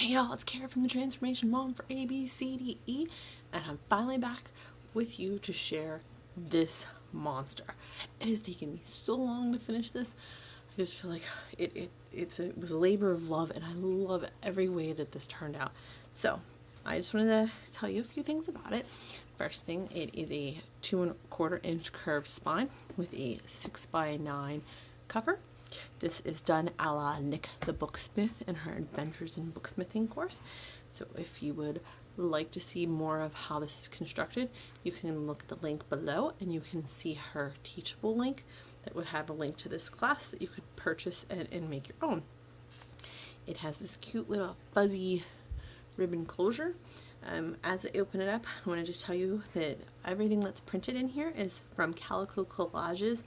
Hey y'all, it's Kara from the Transformation Mom for ABCDE, and I'm finally back with you to share this monster. It has taken me so long to finish this. I just feel like it was a labor of love, and I love every way that this turned out. So I just wanted to tell you a few things about it. First thing, it is a 2¼ inch curved spine with a 6x9 cover. This is done a la Nick the Booksmith in her Adventures in Booksmithing course. So if you would like to see more of how this is constructed, you can look at the link below and you can see her Teachable link that would have a link to this class that you could purchase and make your own. It has this cute little fuzzy ribbon closure. As I open it up, I want to just tell you that everything that's printed in here is from Calico Collages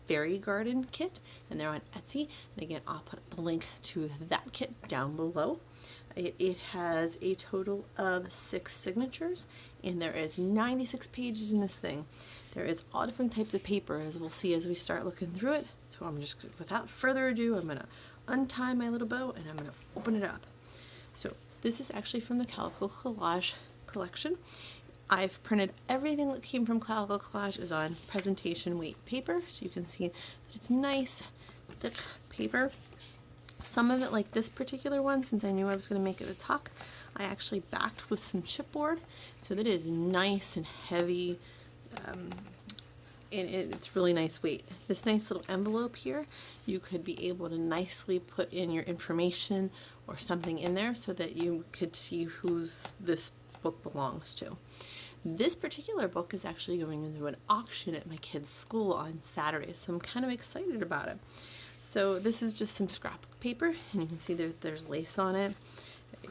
Fairy Garden kit, and they're on Etsy. And again, I'll put the link to that kit down below. It has a total of 6 signatures, and there is 96 pages in this thing. There is all different types of paper, as we'll see as we start looking through it. So I'm just, without further ado, I'm going to untie my little bow and I'm going to open it up. So this is actually from the Calico Collage collection. I've printed everything that came from Calico Collage is on presentation weight paper, so you can see that it's nice, thick paper. Some of it, like this particular one, since I knew I was going to make it a tuck, I actually backed with some chipboard, so that is nice and heavy, and it's really nice weight. This nice little envelope here, you could be able to nicely put in your information or something in there so that you could see whose this book belongs to. This particular book is actually going into an auction at my kid's school on Saturday, so I'm kind of excited about it. So this is just some scrapbook paper, and you can see there's lace on it,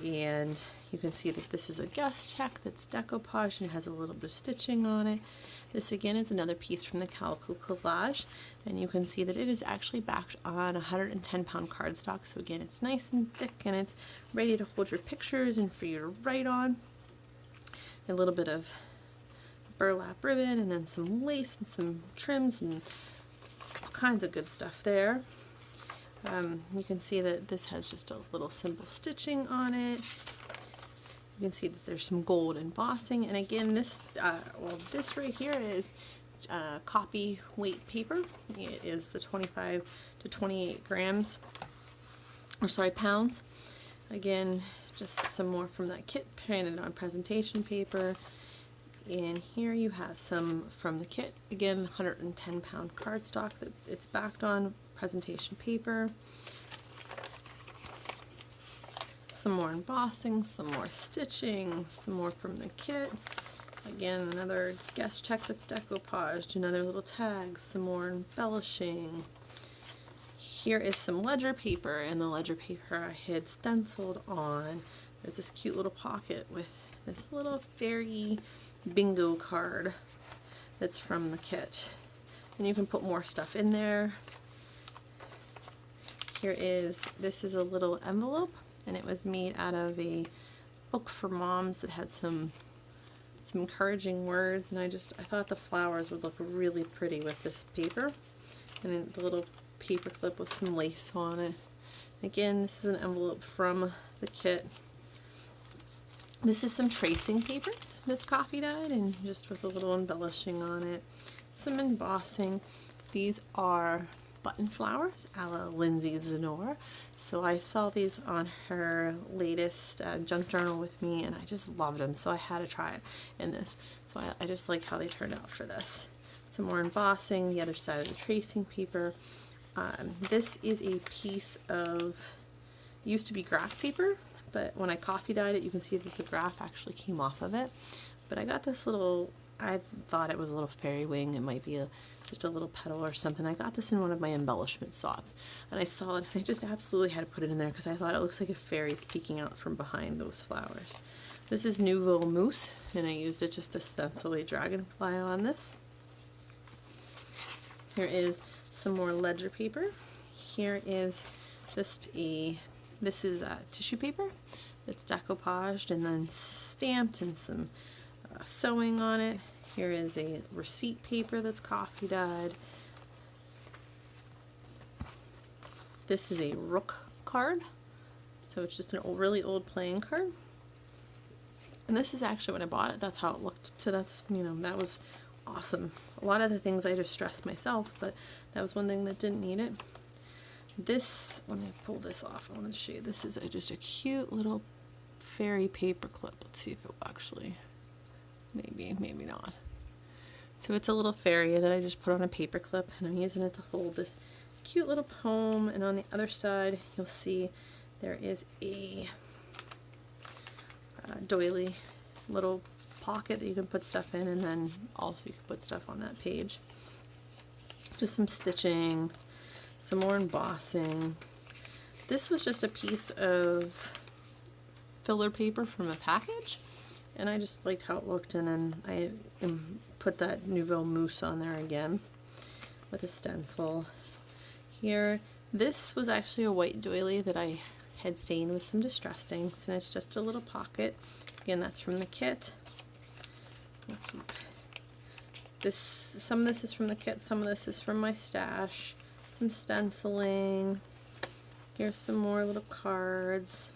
and you can see that this is a guest check that's decoupage and has a little bit of stitching on it. This again is another piece from the Calico Collage, and you can see that it is actually backed on 110-pound cardstock, so again it's nice and thick and it's ready to hold your pictures and for you to write on. A little bit of burlap ribbon, and then some lace and some trims and all kinds of good stuff there. You can see that this has just a little simple stitching on it. You can see that there's some gold embossing, and again this this right here is copy weight paper. It is the 25 to 28 grams, or sorry, pounds. Again, just some more from that kit printed on presentation paper. And here you have some from the kit. Again, 110-pound cardstock that it's backed on presentation paper. Some more embossing, some more stitching, some more from the kit. Again, another guest check that's decoupaged, another little tag, some more embellishing. Here is some ledger paper, and the ledger paper I had stenciled on. There's this cute little pocket with this little fairy bingo card that's from the kit. And you can put more stuff in there. This is a little envelope, and it was made out of a book for moms that had some encouraging words, and I thought the flowers would look really pretty with this paper. And then the little paper clip with some lace on it. Again, this is an envelope from the kit. This is some tracing paper that's coffee dyed and just with a little embellishing on it. Some embossing. These are button flowers a la Lindsay Zenor. So I saw these on her latest junk journal with me, and I just loved them, so I had to try it in this. So I just like how they turned out for this. Some more embossing, the other side of the tracing paper. This is a piece of, used to be graph paper, but when I coffee dyed it, you can see that the graph actually came off of it. But I got this little, I thought it was a little fairy wing. It might be just a little petal or something. I got this in one of my embellishment swaps, and I saw it, and I just absolutely had to put it in there because I thought it looks like a fairy's peeking out from behind those flowers. This is Nouveau Mousse, and I used it just to stencil a dragonfly on this. Here is some more ledger paper. Here is just this is tissue paper. It's decoupaged and then stamped, and some sewing on it. Here is a receipt paper that's coffee dyed. This is a rook card So it's just an really old playing card. And this is actually when I bought it, that's how it looked. So that's, you know, that was awesome. A lot of the things I just stressed myself, but that was one thing that didn't need it. This, let me pull this off. I want to show you. This is just a cute little fairy paper clip. Let's see if it will actually, maybe not. So it's a little fairy that I just put on a paper clip, and I'm using it to hold this cute little poem. And on the other side, you'll see there is a doily little pocket that you can put stuff in, and then also you can put stuff on that page. Just some stitching, some more embossing. This was just a piece of filler paper from a package, and I just liked how it looked, and then I put that Nouveau Mousse on there again with a stencil. Here, this was actually a white doily that I had stained with some distress inks, and it's just a little pocket. Again, that's from the kit. Some of this is from the kit, some of this is from my stash. Some stenciling. Here's some more little cards.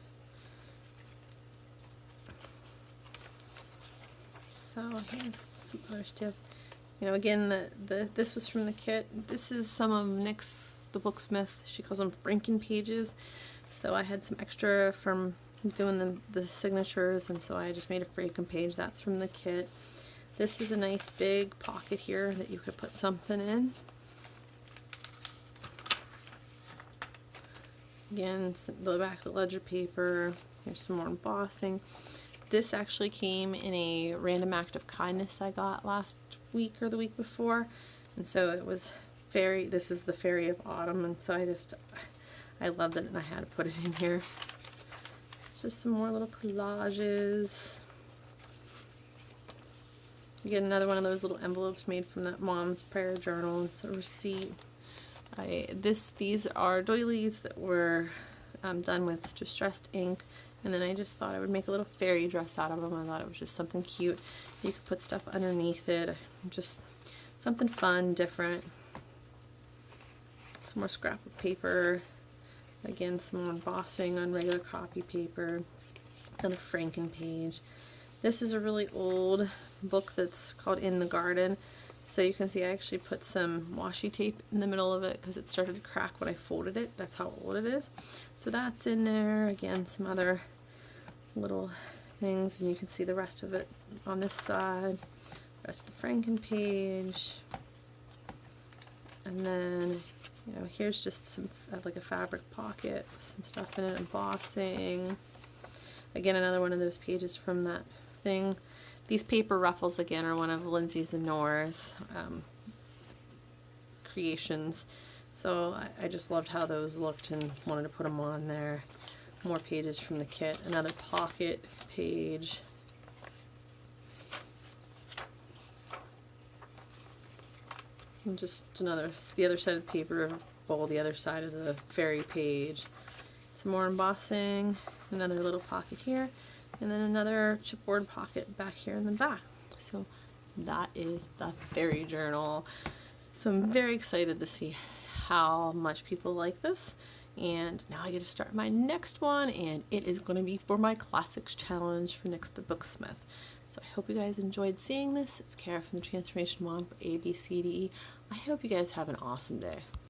So here's some other stuff. You know, again, this was from the kit. This is some of Nick's, the Booksmith. She calls them Franken pages. So I had some extra from doing the signatures, and so I just made a Franken page. That's from the kit. This is a nice big pocket here that you could put something in. Again, the back of the ledger paper. Here's some more embossing. This actually came in a random act of kindness I got last week or the week before, and so it was fairy. This is the Fairy of Autumn, and so I loved it, and I had to put it in here. It's just some more little collages. You get another one of those little envelopes made from that mom's prayer journal. It's a receipt. These are doilies that were done with distressed ink, and then I just thought I would make a little fairy dress out of them. I thought it was just something cute. You could put stuff underneath it, just something fun, different. Some more scrap of paper. Again, some more embossing on regular copy paper. Then a Franken page. This is a really old book that's called In the Garden. So you can see I actually put some washi tape in the middle of it because it started to crack when I folded it. That's how old it is. So that's in there. Again, some other little things, and you can see the rest of it on this side. Rest of the Franken page. And then, you know, here's just some, like a fabric pocket with some stuff in it, embossing. Again, another one of those pages from that thing. These paper ruffles, again, are one of Lindsay's and Nora's creations. So I just loved how those looked and wanted to put them on there. More pages from the kit. Another pocket page. And just the other side of the paper bowl, the other side of the fairy page. Some more embossing. Another little pocket here. And then another chipboard pocket back here in the back. So that is the fairy journal. So I'm very excited to see how much people like this. And now I get to start my next one, and it is going to be for my Classics Challenge for Nick's the Booksmith. So I hope you guys enjoyed seeing this. It's Kara from the Transformation Mom for ABCDE. I hope you guys have an awesome day.